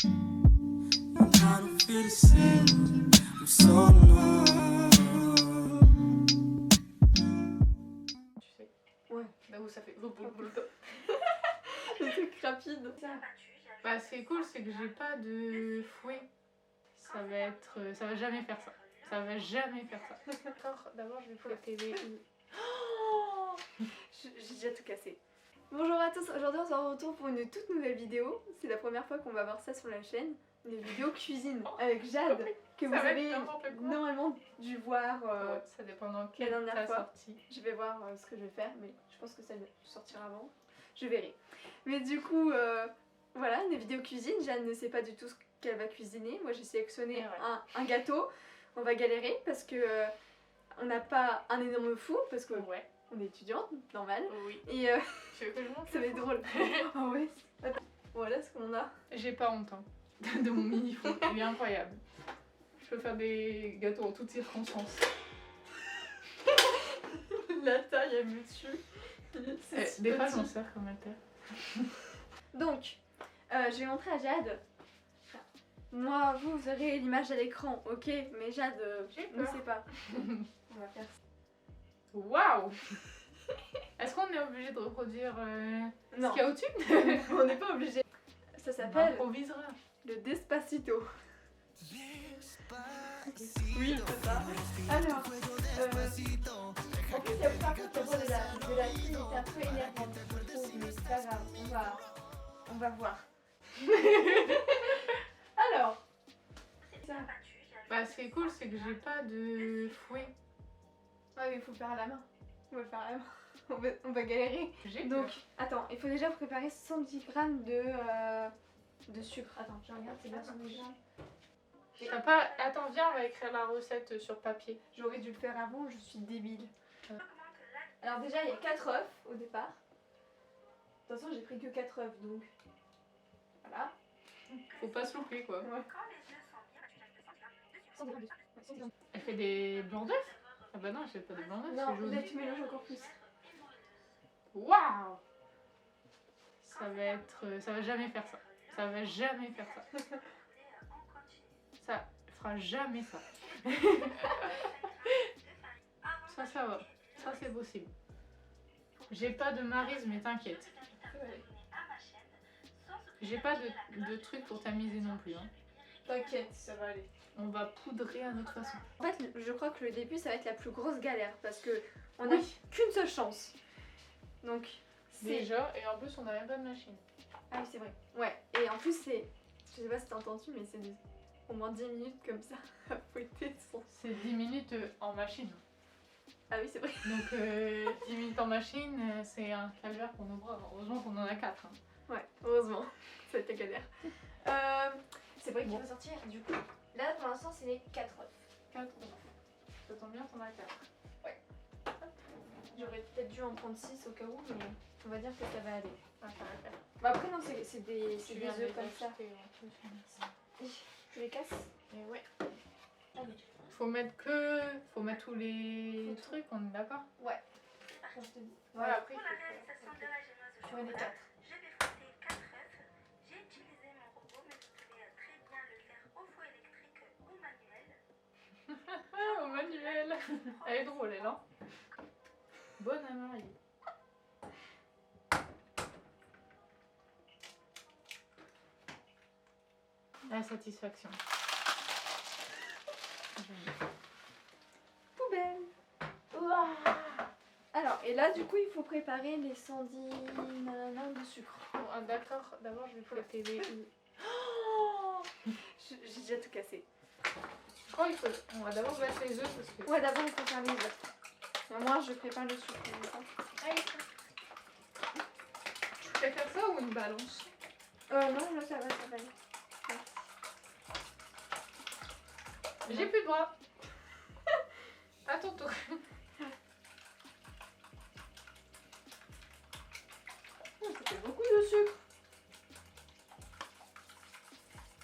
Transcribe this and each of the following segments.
Ouais, là où ça fait le truc rapide. Bah c'est cool, c'est que j'ai pas de fouet. Ça va jamais faire ça. Ça va jamais faire ça. D'accord, d'abord je vais fouetter les... Oh, j'ai déjà tout cassé. Bonjour à tous, aujourd'hui on se retrouve pour une toute nouvelle vidéo. C'est la première fois qu'on va voir ça sur la chaîne. Une vidéo cuisine avec Jade que vous avez normalement dû voir ça dépend dans la quelle dernière fois. sortie. Je vais voir ce que je vais faire, mais je pense que ça sortira avant. Je verrai. Mais du coup, voilà, une vidéo cuisine. Jade ne sait pas du tout ce qu'elle va cuisiner. Moi j'ai sélectionné un gâteau. On va galérer parce que on n'a pas un énorme four parce que on est étudiante, normal. Oui. Et tu veux que je montre? ça va être drôle. Oh ouais. Voilà ce qu'on a. J'ai pas honte hein, de mon mini four, il est incroyable. Je peux faire des gâteaux en toutes circonstances. La taille elle me tue. Des fois je m'en sers comme alter. Donc, je vais montrer à Jade. Moi, vous aurez l'image à l'écran, ok? Mais Jade ne sait pas. On va faire ça. Waouh! Est-ce qu'on est obligé de reproduire ce qu'il y a au-dessus? On n'est pas obligé. Ça s'appelle le Despacito. Oui, c'est ça. Alors, en plus, il y a par contre de la fille qui est un peu énervante, je trouve, mais c'est pas grave, on va voir. Alors, ça. Bah, ce qui est cool, c'est que j'ai pas de fouet. Ouais, mais il faut le faire à la main. On va le faire à la main. On va galérer. Donc, attends, il faut déjà préparer 110 g de sucre. Attends, je regarde, c'est bien 110 g. Attends, viens, on va écrire la recette sur papier. J'aurais dû le faire avant, je suis débile. Alors déjà, il y a 4 œufs au départ. De toute façon, j'ai pris que 4 œufs, donc voilà. Faut pas se louper, quoi. Ouais. Elle fait des blancs d'œufs? Ah bah non, elle fait pas des blancs d'œufs, non, c'est jaune. là tu mélanges encore plus. Waouh! Ça va jamais faire ça. Ça va jamais faire ça. Ça fera jamais ça. Ça va. Ça c'est possible. J'ai pas de maryse, mais t'inquiète. J'ai pas de truc pour tamiser non plus. Hein. T'inquiète, ça va aller. On va poudrer à notre façon. En fait, je crois que le début, ça va être la plus grosse galère parce que on a qu'une seule chance. Donc, déjà, et en plus, on n'a même pas de machine. Ah oui, c'est vrai. Ouais, et en plus, c'est. Je sais pas si t'as entendu, mais c'est au moins 10 minutes comme ça à fouetter son. C'est 10 minutes en machine. Ah oui, c'est vrai. Donc, 10 minutes en machine, c'est un calvaire pour nos bras. Heureusement qu'on en a 4. Hein. Ouais, heureusement. Ça a été galère. C'est vrai qu'il va sortir, du coup. Là, pour l'instant, c'est les 4 œufs. 4 œufs. Ça tombe bien, t'en as 4. Ouais. J'aurais peut-être dû en prendre 6 au cas où, mais on va dire que ça va aller. Ah, ça va faire. Bah après, non, c'est des œufs comme ça. Je les casse. Et ouais. Allez. Faut mettre tous les trucs, on est d'accord? Ouais. Je te dis. Voilà, après, pour la réalisation de la génoise au chocolat, je vais frotter 4 œufs. J'ai utilisé mon robot, mais vous pouvez très bien le faire au four électrique ou manuel. Ah, au manuel. Elle est drôle, elle, hein? Bonne à marier. La satisfaction. Poubelle. Ouah. Alors, et là, du coup, il faut préparer les 110 nanana de sucre. Bon, ah, d'accord, d'abord je vais fouetter les... Oh, j'ai déjà tout cassé. Je crois qu'il faut... On va d'abord mettre les œufs parce que... Ouais, d'abord, il faut faire les œufs. Moi, je prépare le sucre. Allez. Tu préfères ça ou une balance? Non, là, ça va aller. J'ai plus de bras. À ton tour. Ça fait beaucoup de sucre.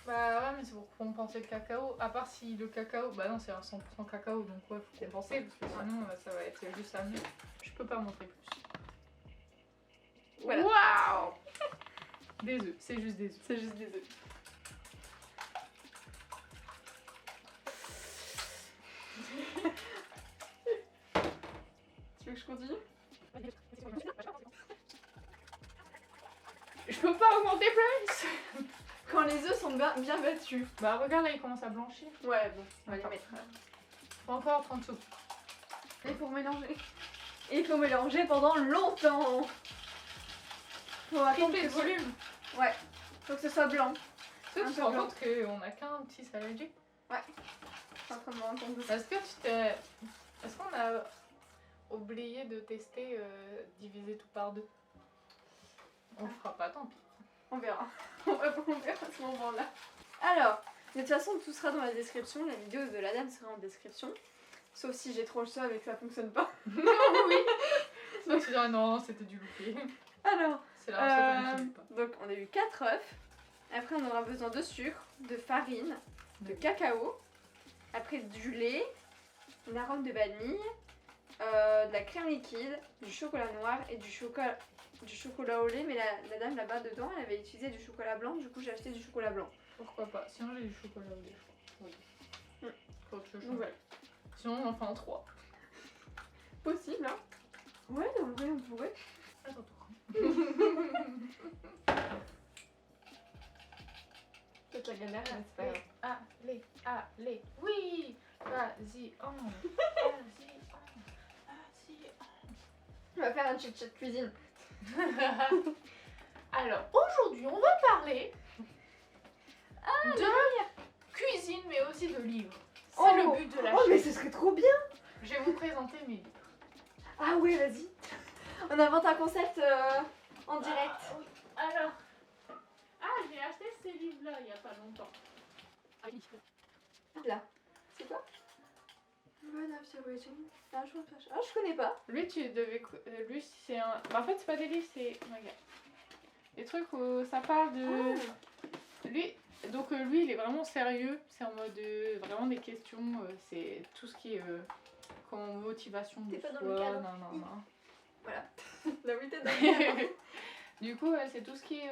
Bah ouais, mais c'est pour compenser le cacao. À part si le cacao... Bah non, c'est un 100% cacao, donc ouais, faut compenser. Parce que sinon, ça va être juste à mieux. Je peux pas montrer plus. Voilà. Waouh! Des œufs, c'est juste des œufs. C'est juste des œufs. continue. Je peux pas augmenter plus. Quand les œufs sont bien battus. Bah regarde là, il commence à blanchir. Ouais, bon, on va les Attends. mettre. Faut encore 30 secondes. Et pour mélanger. Et il faut mélanger pendant longtemps. Faut attendre Triplé que de volume. Ouais, faut que ce soit blanc. Tu Un te peu rends blanc. compte qu'on a qu'un petit saladier? Je suis en train de me rendre compte de ça. Est-ce que tu t'es... Est-ce qu'on a oublié de tester diviser tout par deux? On le fera pas, tant pis. On verra. On verra à ce moment-là. Alors, de toute façon, tout sera dans la description. La vidéo de la dame sera en description. Sauf si j'ai trop le seum et que ça fonctionne pas. Oui. Sinon tu diras non, c'était du loupé. Alors, C'est la recette qui ne fonctionne pas. donc on a eu 4 œufs. Après, on aura besoin de sucre, de farine, de cacao. Après, du lait, une arôme de vanille, de la crème liquide, du chocolat noir et du chocolat au lait. Mais la dame là-bas dedans, elle avait utilisé du chocolat blanc. Du coup, j'ai acheté du chocolat blanc. Pourquoi pas? Sinon j'ai du chocolat au lait, je crois. Oui. Faut que je Donc change. voilà. Sinon on en fait en 3. Possible, hein? Ouais, en vrai, on pourrait. Attends. Peut-être la galère, mais c'est pas grave. Allez, allez, oui. Vas-y, vas-y, On va faire un chit-chat cuisine. Alors aujourd'hui on va parler de cuisine mais aussi de livres. C'est Oh, le but de la Oh, mais chaîne. ce serait trop bien! Je vais vous présenter mes livres. Ah ouais, vas-y. On invente un concept en direct. Ah, oui. Alors, j'ai acheté ces livres-là il n'y a pas longtemps. Là. C'est quoi? One After Waiting. Ah, je connais pas. Lui, lui, c'est un. Bah, en fait, c'est pas des livres, c'est. Regarde. Des trucs où ça parle de. Lui. Donc, lui, il est vraiment sérieux. C'est en mode. Vraiment des questions. C'est tout ce qui est. Comme motivation de T'es pas soi. dans le cadre. Non. Voilà. La vérité de Du coup, c'est tout ce qui est.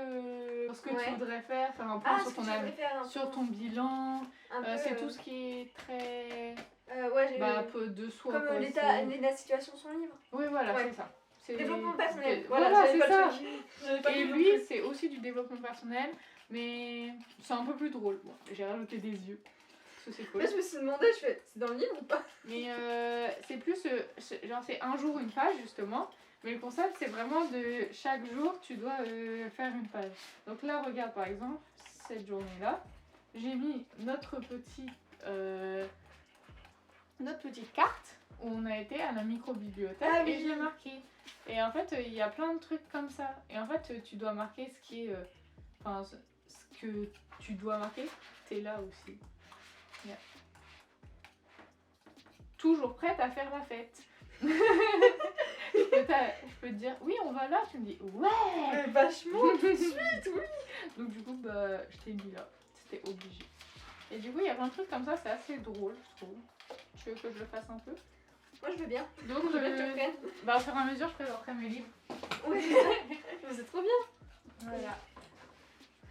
Ce que Ouais. tu voudrais faire un point Ah, sur ce que ton tu voudrais faire un peu. sur ton bilan. Un peu, C'est tout ce qui est très. Ouais, j'ai Bah, peu de soi. comme quoi, l'état, c'est- la situation de son livre. Oui, voilà, Ouais. c'est ça. C'est Développement personnel. Voilà, j'avais c'est pas le ça. truc. J'avais pas Et le lui, truc. c'est aussi du développement personnel, mais c'est un peu plus drôle. Bon, j'ai rajouté des yeux, parce que c'est cool. Là, je me suis demandé, je fais, c'est dans le livre ou pas? Mais c'est plus, genre c'est un jour une page justement. Mais le concept, c'est vraiment de chaque jour, tu dois faire une page. Donc là, regarde par exemple, cette journée-là, j'ai mis notre petite carte où on a été à la micro-bibliothèque Ah et oui. je l'ai marqué. Et en fait, il y a plein de trucs comme ça. Et en fait, tu dois marquer ce qui est. Enfin, ce que tu dois marquer, t'es là aussi. Yeah. Toujours prête à faire la fête. Je peux te dire, oui, on va là. Tu me dis, ouais! Mais vachement tout de suite, oui. Donc, du coup, bah, je t'ai mis là. C'était obligé. Et du coup, il y a plein de trucs comme ça, c'est assez drôle, je trouve. Tu veux que je le fasse un peu? Moi, je veux bien. Donc, Je veux bien que tu le prennes. bah, au fur et à mesure, je présenterai mes livres. Ouais. Mais c'est trop bien. Voilà.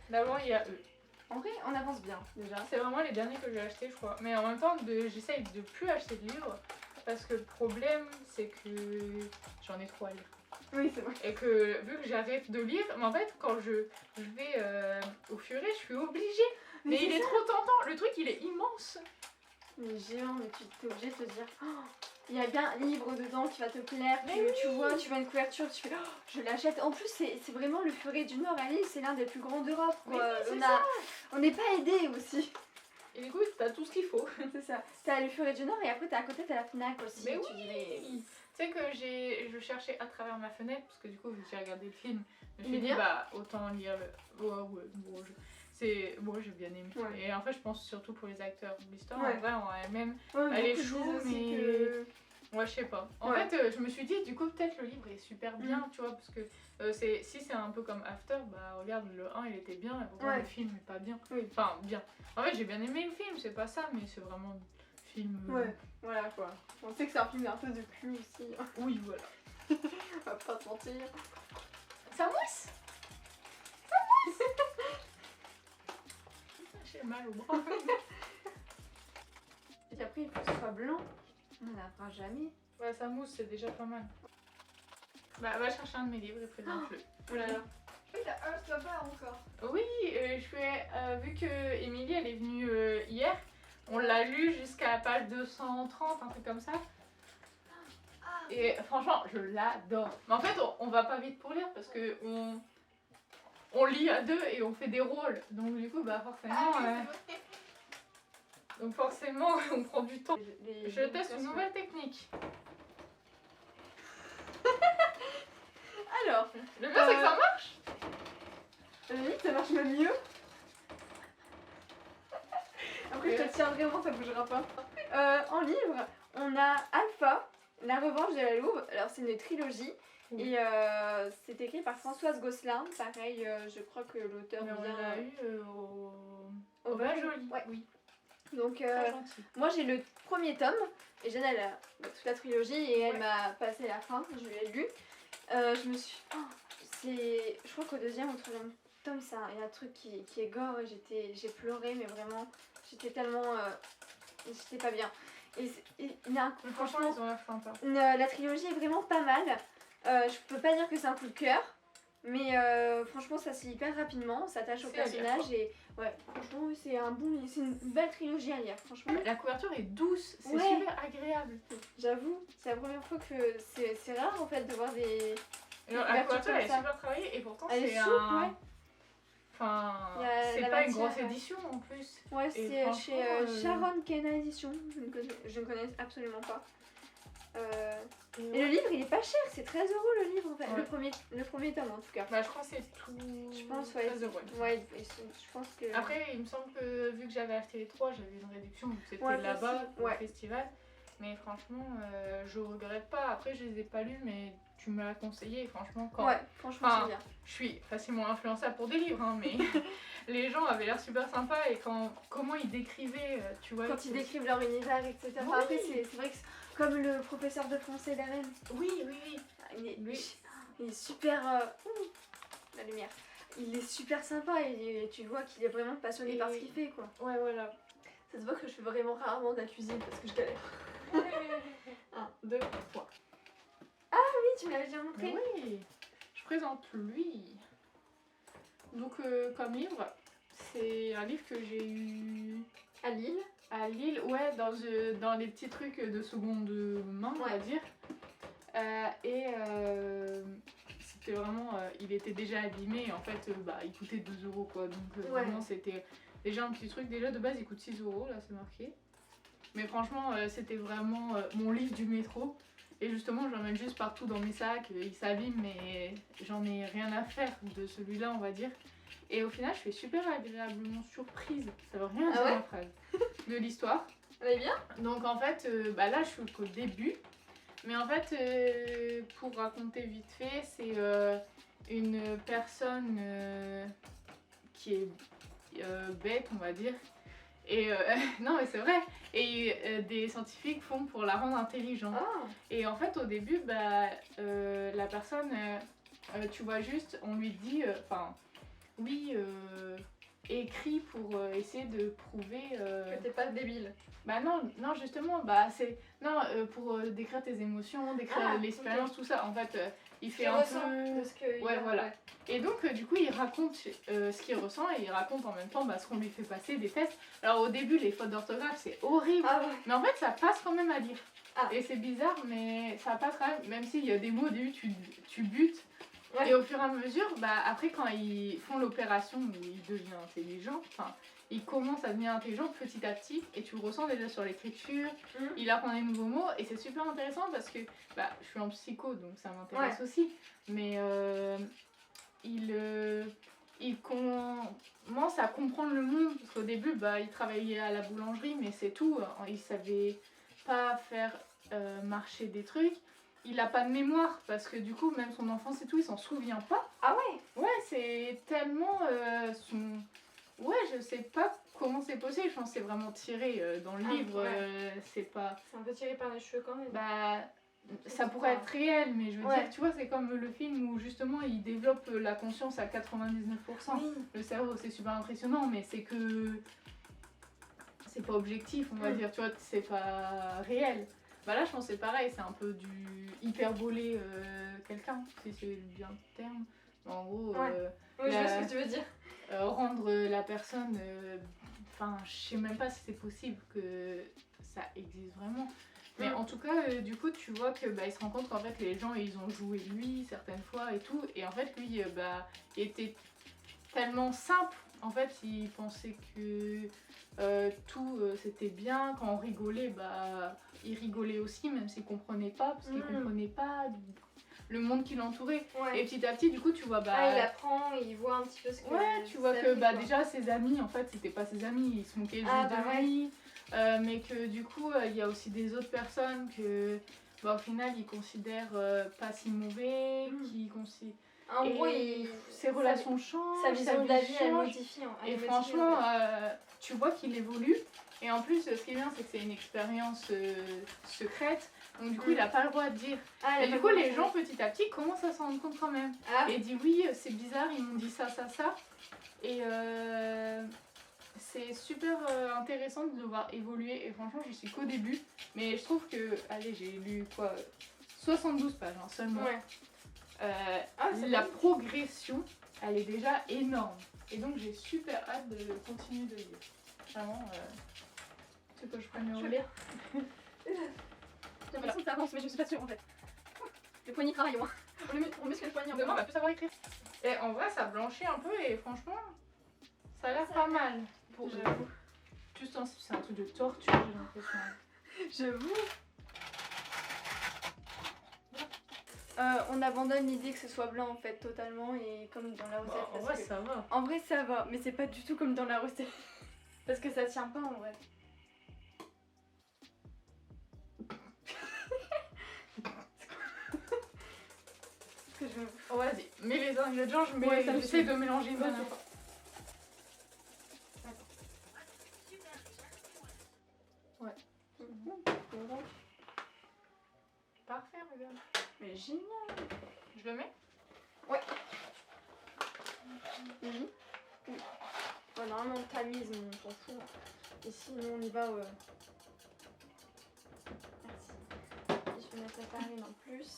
D'abord, il y a eux. En vrai, on avance bien déjà. C'est vraiment les derniers que j'ai achetés, je crois. Mais en même temps, j'essaye de plus acheter de livres. Parce que le problème, c'est que j'en ai trop à lire. Oui, c'est vrai. Et que vu que j'arrête de lire, mais en fait, quand je vais au furet, je suis obligée. Mais il est trop tentant. Le truc, il est immense. Mais géant, mais tu t'es obligé de te dire, oh, il y a bien un livre dedans qui va te plaire. Mais Tu vois, tu vois une couverture, tu fais, oh, je l'achète. En plus, c'est vraiment le Furet du Nord à Lille, c'est l'un des plus grands d'Europe. Mais quoi. oui, c'est On n'est pas aidés aussi. Et du coup, t'as tout ce qu'il faut. C'est ça. T'as le Furet du Nord et après, t'as à côté, t'as la Fnac aussi. Mais tu dirais- Tu sais que je cherchais à travers ma fenêtre, parce que du coup, vu que j'ai regardé le film, je me Il est suis dit, bien bah, autant lire le. Ouais, bon, j'ai bien aimé. Ouais. Et en fait, je pense surtout pour les acteurs. L'histoire, Ouais. en vrai, en elle-même, Ouais, elle est beaucoup chou, disent aussi mais. que- Ouais, je sais pas. En Ouais. fait, je me suis dit, du coup, peut-être le livre est super bien, tu vois, parce que si c'est un peu comme After, bah regarde, le 1 il était bien, et pourtant Ouais. le film est pas bien. Oui. Enfin, bien. En fait, j'ai bien aimé le film, c'est pas ça, mais c'est vraiment un film. Ouais, voilà quoi. On sait que c'est un film un peu de cul aussi. Oui, voilà. On va pas se mentir. Ça mousse. J'ai mal au bras. Et après, il faut que ce soit blanc. On n'en fera jamais. Ouais, ça mousse, c'est déjà pas mal. Bah, va chercher un de mes livres et présente-le. Oh là là. Oui, t'as Earth Lover encore. Oui, vu que Émilie elle est venue hier, on l'a lu jusqu'à la page 230, un truc comme ça. Et franchement, je l'adore. Mais en fait, on va pas vite pour lire parce que on lit à deux et on fait des rôles. Donc du coup, bah forcément, on prend du temps. Je teste une nouvelle technique. Alors, Le pire c'est que ça marche. limite ça marche même mieux. Après je te tiens vraiment, ça bougera pas. En livre, on a Alpha, la revanche de la louve. Alors c'est une trilogie. Et c'est écrit par Françoise Gosselin. Pareil, je crois que l'auteur Mais on vient l'a eu au Vin Joli. Ouais. Oui. Donc Très gentil. moi j'ai le premier tome et Jeanne elle a toute la trilogie et elle m'a passé la fin, je l'ai lu. Je me suis... je crois qu'au deuxième ou troisième tome il y a un truc qui est gore et j'ai pleuré mais vraiment j'étais tellement... j'étais pas bien. Franchement, ils ont l'air sympas. La trilogie est vraiment pas mal. Je peux pas dire que c'est un coup de cœur, mais franchement ça se lit hyper rapidement, on s'attache au personnage et ouais, franchement c'est une belle trilogie à lire, franchement. La couverture est douce, c'est Ouais. super agréable. J'avoue, c'est la première fois que c'est rare en fait de voir des... La couverture elle est comme ça. super travaillée et pourtant Elle est c'est souple, ouais. Enfin, Il y a c'est la pas une matière, grosse ouais. édition en plus. Ouais, Et c'est franchement, chez Sharon Kena Edition, je ne connais absolument pas. Et le livre il est pas cher, c'est 13 € le livre en fait, Ouais. le premier tome en tout cas. Bah, je crois que c'est tout. Je pense, ouais. 13 €. Ouais, je pense que... Après, il me semble que vu que j'avais acheté les 3, j'avais une réduction vu que c'était Ouais, là-bas possible. au Ouais. festival. Mais franchement, je regrette pas. Après, je les ai pas lus, mais tu me l'as conseillé. Et franchement, quand Ouais, franchement c'est bien. je suis facilement influençable pour des livres, hein, mais les gens avaient l'air super sympas et comment ils décrivaient, tu vois. Quand ils décrivent leur univers, etc. Oui. Enfin, après, c'est vrai que comme le professeur de français d'Aren, Oui, oui, oui. il est super... la lumière. Il est super sympa et tu vois qu'il est vraiment passionné Et- par ce qu'il fait, quoi. Ouais, voilà. Ça se voit que je fais vraiment rarement de la cuisine parce que je galère. 1, 2, 3. Oui, tu me l'avais déjà montré. Oui, je présente lui. Donc, comme livre, c'est un livre que j'ai eu À Lille. à Lille, ouais, dans les petits trucs de seconde main, on va dire. C'était vraiment, il était déjà abîmé, en fait, il coûtait 2 € quoi. Donc, vraiment, c'était déjà un petit truc. Déjà, de base, il coûte 6 €, là, c'est marqué. Mais franchement, c'était vraiment mon livre du métro. Et justement, je l'emmène juste partout dans mes sacs. Il s'abîme, mais j'en ai rien à faire de celui-là, on va dire. Et au final, je suis super agréablement surprise. Ça veut rien dire ouais la phrase. De l'histoire. Elle est bien. Donc en fait, là, je suis qu'au début. Mais en fait, pour raconter vite fait, c'est une personne qui est bête, on va dire. Et non mais c'est vrai. Et des scientifiques font pour la rendre intelligente. Ah. Et en fait au début la personne tu vois juste on lui dit oui écrit pour essayer de prouver Que t'es pas débile. bah non justement c'est pour décrire tes émotions, décrire l'expérience, tout ça en fait il fait un peu de ce que ouais voilà. Et donc du coup il raconte ce qu'il ressent et il raconte en même temps ce qu'on lui fait passer des tests. Alors au début les fautes d'orthographe c'est horrible, Ah ouais. mais en fait ça passe quand même à lire. Ah. Et c'est bizarre mais ça passe quand même s'il y a des mots au début tu butes. Ouais. Et au fur et à mesure, après quand ils font l'opération où il devient intelligent, il commence à devenir intelligent petit à petit et tu le ressens déjà sur l'écriture, il apprend des nouveaux mots et c'est super intéressant parce que je suis en psycho donc ça m'intéresse aussi, mais il commence à comprendre le monde parce qu'au début il travaillait à la boulangerie mais c'est tout, il savait pas faire marcher des trucs. Il a pas de mémoire parce que du coup même son enfance et tout il s'en souvient pas. Ah ouais. Ouais c'est tellement ouais je sais pas comment c'est possible, je pense que c'est vraiment tiré dans le livre, c'est pas... C'est un peu tiré par les cheveux quand même. Ça pourrait être réel mais je veux dire tu vois c'est comme le film où justement il développe la conscience à 99%. Oui. Le cerveau c'est super impressionnant mais c'est que c'est pas objectif on va dire, tu vois c'est pas réel. Bah là, je pense que c'est pareil, c'est un peu du hyperboler quelqu'un, si c'est bien le terme. En gros, Oui, je vois ce que tu veux dire. rendre la personne. Enfin, je sais même pas si c'est possible que ça existe vraiment. Mais en tout cas, du coup, tu vois que il se rend compte qu'en fait, les gens, ils ont joué lui certaines fois et tout. Et en fait, lui, il était tellement simple. En fait, il pensait que tout c'était bien. Quand on rigolait, il rigolait aussi, même s'il comprenait pas, parce qu'il comprenait pas le monde qui l'entourait. Ouais. Et petit à petit, du coup, tu vois, il apprend, il voit un petit peu ce que. Ouais, tu vois que déjà ses amis, en fait, c'était pas ses amis, ils se moquaient juste de lui. Mais que du coup, il y a aussi des autres personnes que, au final, ils considèrent pas si mauvais, qui considèrent. En gros, ses relations changent, sa vision de la vie, elle change. modifie. Et franchement, tu vois qu'il évolue. Et en plus, ce qui est bien, c'est que c'est une expérience secrète. Donc du coup, il n'a pas le droit de dire. Et du coup, les gens, petit à petit, commencent à s'en rendre compte quand même. Et dit oui, c'est bizarre, ils m'ont dit ça, ça, ça. Et c'est super intéressant de le voir évoluer. Et franchement, je suis qu'au début. Mais je trouve que, allez, j'ai lu quoi 72 pages seulement. Ouais. La progression, elle est déjà énorme. Et donc, j'ai super hâte de continuer de lire. Vraiment, c'est que je prenne le relais. J'ai l'impression que ça avance, mais je suis pas sûre en fait. Le poignet travaille au moins. On muscle le poignet en Demain, on va plus savoir écrire. Et en vrai, ça blanchit un peu et franchement, ça a l'air pas mal. J'avoue. Juste c'est un truc de torture, j'ai l'impression. J'avoue. On abandonne l'idée que ce soit blanc en fait totalement et comme dans la recette. En vrai, ça va. En vrai, ça va, mais c'est pas du tout comme dans la recette. Parce que ça tient pas en vrai. Que je... Oh, vas-y, mets les ingrédients, j'essaie de mélanger une dernière fois. Ouais. Parfait, regarde. Mais génial. Je le mets? Ouais. Bon, normalement, tamise, on s'en fout. Et sinon, on y va. Merci. Je vais mettre la farine en plus.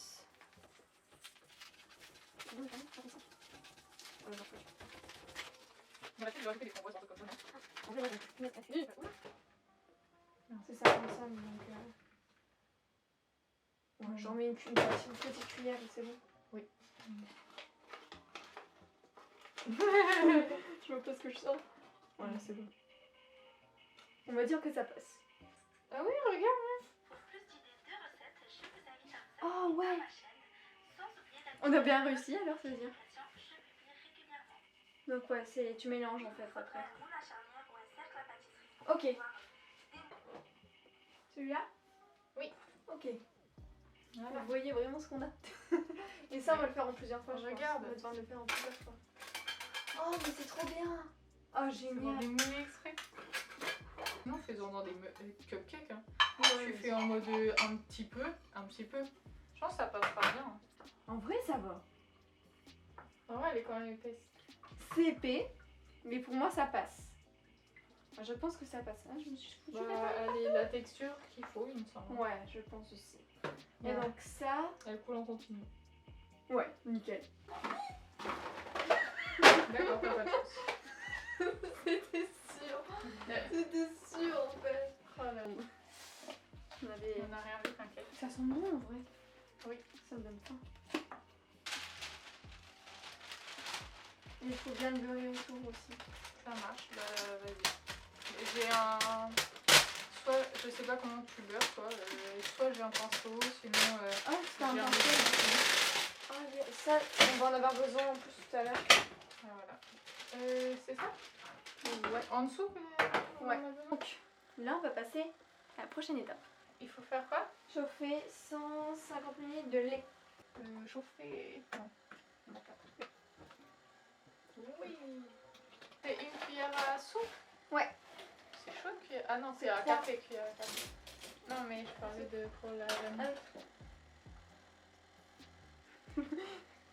C'est ça, comme ça, donc. Ouais, j'en mets une petite cuillère et c'est bon. Oui. Je vois pas ce que je sens. Voilà, c'est bon. On va dire que ça passe. Ah oui, regarde. Pour plus d'idées de recettes, je vous invite à vous Oh abonner ouais. à ma chaîne. Sans oublier d'activer On a bien réussi alors, ça veut dire. je publie régulièrement. Donc ouais, tu mélanges en fait après. Un moule à charnière ou un cercle à pâtisserie. Ok. Celui-là? Oui. Ok. Voilà. Vous voyez vraiment ce qu'on a. Et ça, on va le faire en plusieurs fois. Regarde. On va devoir le faire en plusieurs fois. Oh, mais c'est trop bien. Oh, Dans génial. des moules extraits. Non, faisons dans des cupcakes. Hein. Ouais, Tu fais en mode un petit peu. Je pense que ça passera bien. En vrai, ça va. En vrai, elle est quand même épaisse. C'est épais, mais pour moi, ça passe. Enfin, je pense que ça passe. Ah, je me suis foutue Elle est la texture qu'il faut, il me semble. Ouais, je pense aussi. Et Ouais. donc ça... Elle coule en continu. Ouais, nickel. D'accord, t'as pas de chance. C'était sûr. C'était sûr, en fait. Oh là là. On n'a rien vu, t'inquiète. Ça sent bon, en vrai. Oui. Ça me donne faim. Et il faut bien le beurrer autour aussi. Ça marche, vas-y. J'ai un... Soit, je sais pas comment tu beurres, toi. Soit j'ai un pinceau, sinon... Ah, c'est un j'ai pinceau. Ah, ça, on va en avoir besoin en plus tout à l'heure. Ah, voilà. C'est ça? Ouais. En dessous Ouais. Donc, là, on va passer à la prochaine étape. Il faut faire quoi? Chauffer 150 ml de lait. Chauffer... Non. D'accord. Oui. C'est une cuillère à soupe? Ouais. C'est chaud une cuillère? Ah non, c'est à café, cuillère à café. Non mais je parlais de pour la...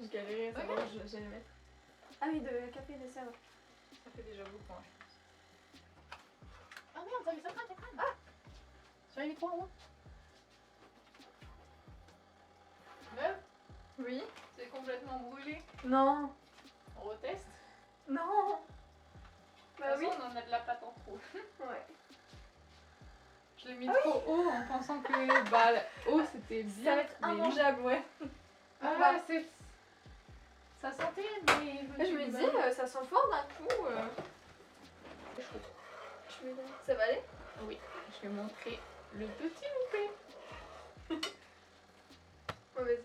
Je galérais, ça va, j'allais mettre. Ah oui, de café de sève. Ça fait déjà beaucoup, hein, je pense. Ah merde, ça crame. Ah! Sur les micros en haut? Oui. C'est complètement brûlé. Non. On reteste. Non. De Bah toute oui. façon, on en a de la pâte en trop. Ouais. Je l'ai mis trop haut en pensant que bah, haut c'était bien. Ça va être mais non. immangeable, ouais. Ah, Bah. c'est. Ça sentait, mais. Je me disais, ça sent fort d'un coup. Je me dis, ça va aller? Oui, je vais montrer le petit loupé. Ouais, vas-y.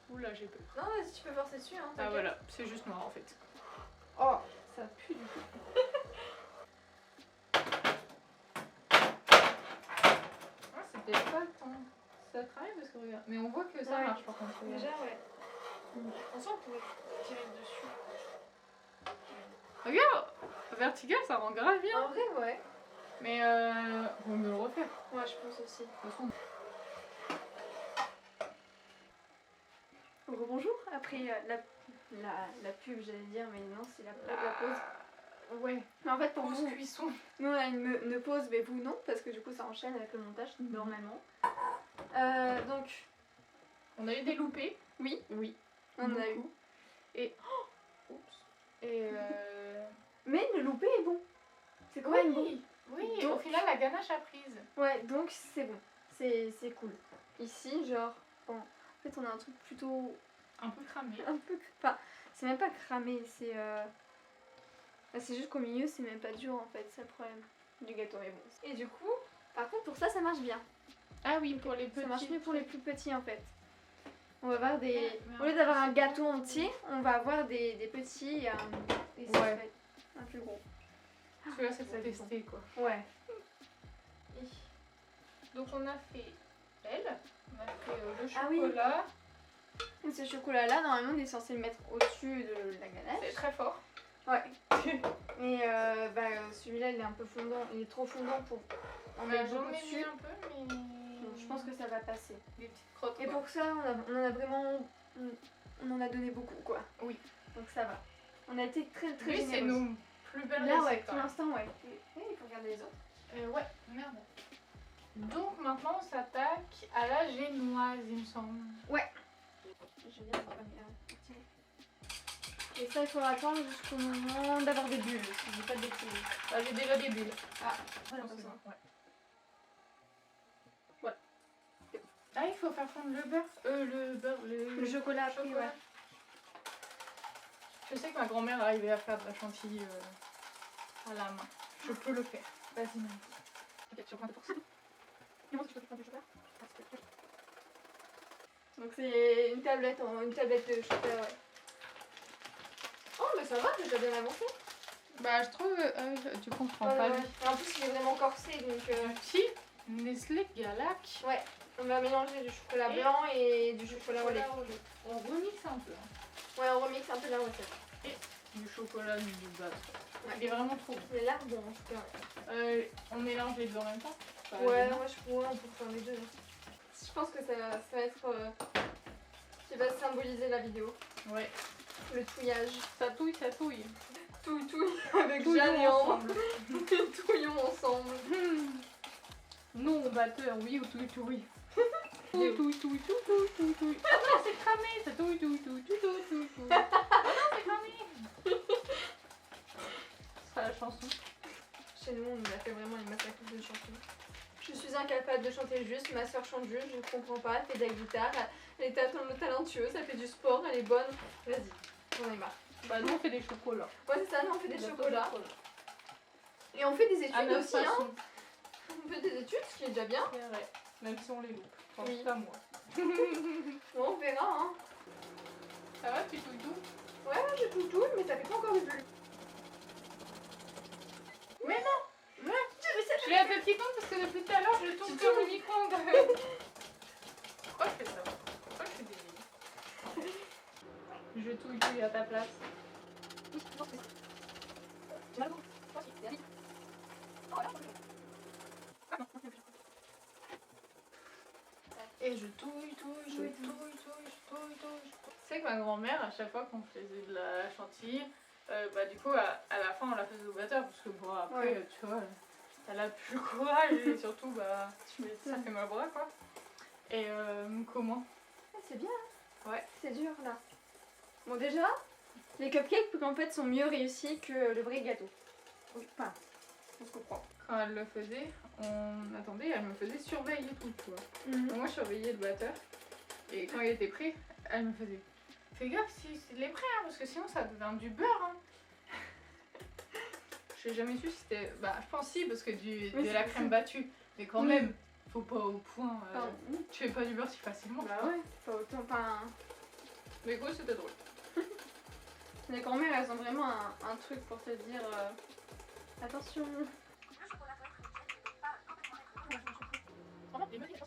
Oula, j'ai peur. Non, vas-y, tu peux forcer dessus. Hein, Ah t'inquiète. voilà, c'est juste noir en fait. Oh, ça pue du tout. Ah, c'était pas le temps. Ça travaille parce que regarde. Mais on voit que ça Ouais. marche par contre. Déjà, ouais. On sent qu'on pourrait tirer dessus. Regarde, vertical ça rend grave bien. En vrai, ouais. Mais vaut mieux le refaire. Ouais, je pense aussi. De toute façon. Rebonjour. Après la pub, j'allais dire, mais non, c'est la pause. Ouais. Mais en fait, pour Pause vous, cuisson. nous on a une pause, mais vous non, parce que du coup ça enchaîne avec le montage normalement. Donc, On a eu des loupés. oui, Oui. on en a eu. Beaucoup. Et. Oups. Et Mais le loupé est bon. C'est quand même bon. Oui, Donc- au final la ganache a prise. Ouais, donc c'est bon. C'est cool. Ici, genre, bon, en fait on a un truc plutôt Un peu cramé. un peu. Enfin, c'est même pas cramé, c'est. C'est juste qu'au milieu, c'est même pas dur en fait, c'est le problème du gâteau, mais bon. Et du coup, par contre, pour ça marche bien. Ah oui, pour les petits. Ça marche mieux pour les plus petits en fait. On va avoir des. Ouais, mais Au lieu d'avoir un gâteau entier, on va avoir des petits et ça va Ouais. être un plus gros. Parce que là c'est Ça pour dépend. tester quoi. Ouais. Donc on a fait elle, on a fait le Ah oui. chocolat. Et ce chocolat là, normalement, on est censé le mettre au-dessus de la C'est ganache. très fort. Ouais. Et celui-là, il est un peu fondant. Il est trop fondant pour en mettre J'en beaucoup ai mis dessus. un peu, mais. Donc, je pense que ça va passer. Des petites crottes. Et quoi. pour ça, on en a vraiment. On en a donné beaucoup quoi. Oui. Donc ça va. On a été très très Lui, c'est généreux. nos plus belles Là, ouais, recettes, pour quand même. l'instant, ouais. Et il faut regarder les autres. Ouais, merde. Donc maintenant on s'attaque à la génoise, il me semble. Je vais bien et ça, il faudra attendre jusqu'au moment d'avoir des bulles, si je dis pas de bêtises. Ah, j'ai déjà des bulles. Ah, Je voilà, pense que comme ça. c'est bon, ouais. Voilà. Ah, il faut faire fondre le beurre, Le chocolat après, chocolat. ouais. Je sais que ma grand-mère arrivait à faire de la chantilly à la main. Je peux le faire. Vas-y, maman. Ok, tu reprends ta portion. Dis-moi si tu peux prendre du chocolat. Donc c'est une tablette de chocolat, ouais. Oh, mais ça va, t'as déjà bien avancé. Bah, je trouve. Tu comprends Ouais, pas, ouais. lui. Et en plus, il est vraiment corsé, donc Petit Nestlé Galac. ouais. On va mélanger du chocolat Et blanc et du chocolat au lait. On remixe un peu. Hein. Ouais, on remixe un peu la recette. Du chocolat, du beurre. Ouais. Il est vraiment trop bon. Il a l'air bon en tout cas. On mélange les deux en même temps. Pas Ouais, gênant. moi je pourrais, on peut faire les deux. Je pense que ça va être. Qui va symboliser la vidéo. Ouais. Le touillage. Ça touille, ça touille. Touille avec Touillons Jeanne et Ambre. ensemble. Touillons ensemble. Non, batteur, oui ou touille, touille. Touille, touille, touille, touille, touille, touille, touille. Ah non, c'est cramé, ça touille, touille, touille, touille, touille, touille, touille. Ah non, c'est cramé. C'est la chanson. Chez nous, on a fait vraiment les massacres de chansons. Je suis incapable de chanter juste, ma soeur chante juste, je ne comprends pas, elle fait de la guitare, elle est talentueuse, elle fait du sport, elle est bonne. Vas-y, j'en ai marre. Bah, nous, on fait des chocolats. Ouais, c'est ça, nous on fait des Gâteaux chocolats. chocolat. Et on fait des études À notre aussi, hein. façon. On fait des études, ce qui est déjà bien. C'est vrai. Même si on les loupe. Enfin, Oui. pas moi. Bon, on verra, hein. Ça va, tu touilles tout? Ouais, j'ai tout, mais ça fait pas encore de bulles. Mais non. Mais ça Je l'ai un petit compte parce que depuis tout à l'heure, je tourne Tu sur le tournes. micro-ondes. Pourquoi je fais ça? Pourquoi je fais des billes? Je touille à ta place. Et je touille, touille, je touille, touille, je touille, touille. Tu sais que ma grand-mère, à chaque fois qu'on faisait de la chantilly, bah du coup, à la fin, on la faisait au batteur parce que bon, après, Ouais. tu vois, elle a plus le courage et surtout, bah, ça fait mal bras quoi. Et comment? C'est bien. Ouais. C'est dur là. Bon déjà, les cupcakes en fait sont mieux réussis que le vrai gâteau. Oui, enfin, on se comprend. Quand elle le faisait, on attendait, elle me faisait surveiller tout, tu vois. Mhm. Donc moi, je surveillais le batteur. Et quand il était prêt, elle me faisait fais gaffe s'il est prêt, hein, parce que sinon ça devient du beurre. Hein. J'ai jamais su si c'était. Bah, je pense si, parce que de la crème battue. Mais quand même, faut pas au point. Tu fais pas du beurre si facilement. Bah ouais, pas autant. Enfin, Mais gros, c'était drôle. les grand-mères elles ont vraiment un truc pour te dire attention. Le chocolat doit être liquide et pas complètement être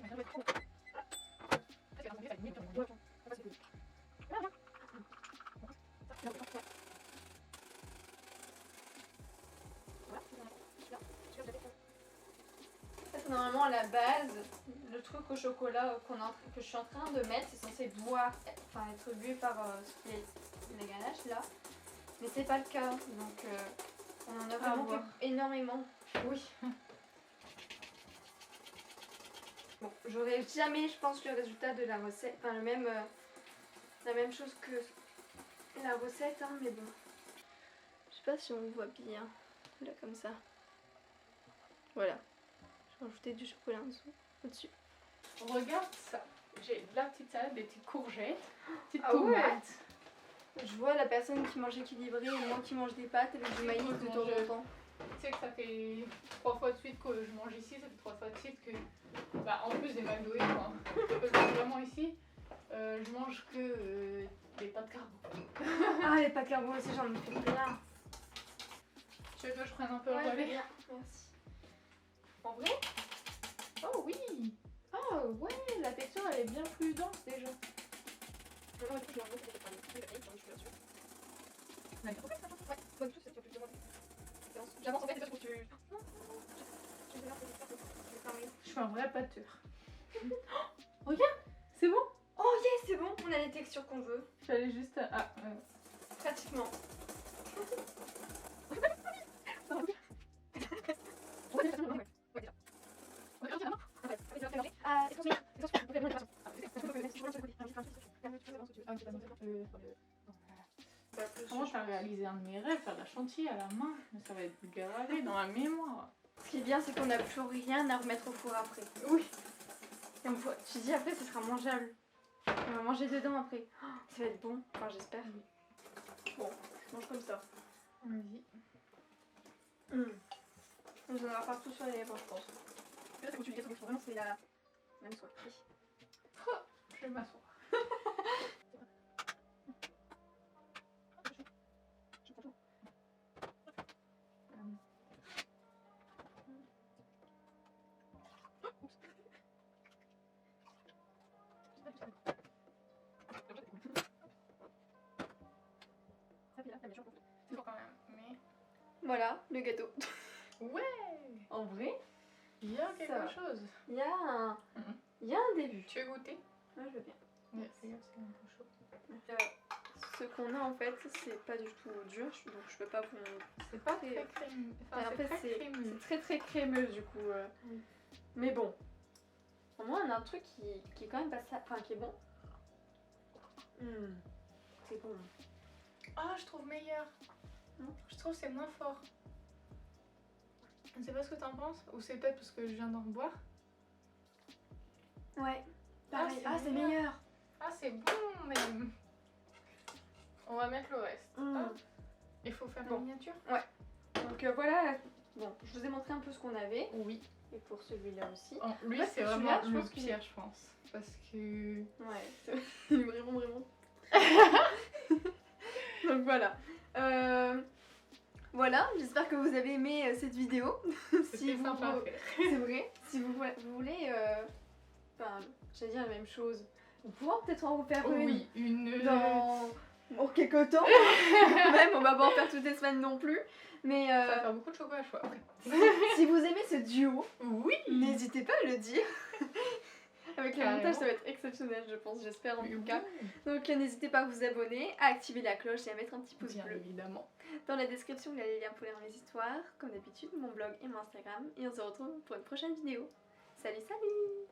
Ça, c'est normalement à la base, le truc au chocolat que je suis en train de mettre, c'est censé être bu par ce qui est les ganaches là. Mais c'est pas le cas, donc on en a vraiment voir. fait énormément. Oui. Bon, j'aurai jamais, je pense, le résultat de la recette, enfin la même chose que la recette, hein, mais bon. Je sais pas si on voit bien, là comme ça. Voilà. Je vais rajouter du chocolat en dessous, au-dessus. Regarde ça. J'ai de la petite salade, des petites courgettes, petites Ah ouais. tomates. Je vois la personne qui mange équilibré et moi qui mange des pâtes avec du maïs de temps en temps. Tu sais que ça fait 3 fois de suite que je mange ici, ça fait 3 fois de suite que, bah, en plus des McDo et quoi, parce que vraiment ici, je mange que des pâtes carbo. Ah, les pâtes carbo aussi, j'en ai fait plein. Tu veux que je prenne un peu le Ouais, relais? bien, merci. En vrai? Oh oui. Ah ouais, la texture elle est bien plus dense déjà. J'avance en fait, parce que tu... Je suis un vrai pâteur. Regarde, c'est bon. Oh yes, c'est bon, on a les textures qu'on veut. J'allais juste à... Pratiquement. Comment je vais réaliser un de mes rêves, faire de la chantilly à la main, mais ça va être gravé dans la mémoire. Ce qui est bien, c'est qu'on n'a plus rien à remettre au four après. Oui. Et tu dis après, ce sera mangeable. On va manger dedans après. Oh, ça va être bon, enfin j'espère. Bon, je mange comme ça. Vas-y. On en aura partout sur les lèvres, je pense. Là, c'est quand tu dis vraiment, c'est la même soirée. Je vais m'asseoir. Quand même, mais... Voilà, le gâteau. Ouais. En vrai, Il y a Ça quelque va. chose. il y a un début. Tu veux goûter? Ouais, je veux bien. Ouais, fais gaffe, c'est un peu chaud. Ce qu'on a en fait, c'est pas du tout dur, donc je peux pas vous. C'est pas très très crémeux. Enfin, en c'est fait, très c'est crémeux. très très crémeux du coup. Oui. Mais bon. Au moins, on a un truc qui est quand même pas ça. Enfin, qui est bon. C'est bon. Ah, je trouve meilleur. Non. Je trouve que c'est moins fort. Je sais pas ce que t'en penses, ou c'est peut-être parce que je viens d'en boire. Ouais. Pareil. Ah, c'est meilleur. Ah, c'est bon même. On va mettre le reste. Hop. Il faut faire la miniature. Donc voilà. Bon, je vous ai montré un peu ce qu'on avait. Oui. Et pour celui-là aussi. Oh, lui, Ouais, c'est celui-là, vraiment je le pense qu'il- pire, je pense. Parce que... Ouais, c'est vraiment. Donc voilà. Voilà, j'espère que vous avez aimé cette vidéo. C'était sympa à faire. C'est vrai. Si vous voulez, enfin, j'allais dire la même chose. On pourra peut-être en refaire Oh, oui, une... dans quelques temps. Même, on va pas en faire toutes les semaines non plus. Mais Ça va faire beaucoup de chocolat, je crois. si vous aimez ce duo, Oui. n'hésitez pas à le dire. Avec le Carrément. montage, ça va être exceptionnel, je pense, j'espère en tout cas. Donc n'hésitez pas à vous abonner, à activer la cloche et à mettre un petit pouce Bien bleu. évidemment. Dans la description, il y a les liens pour lire mes histoires, comme d'habitude, mon blog et mon Instagram. Et on se retrouve pour une prochaine vidéo. Salut, salut!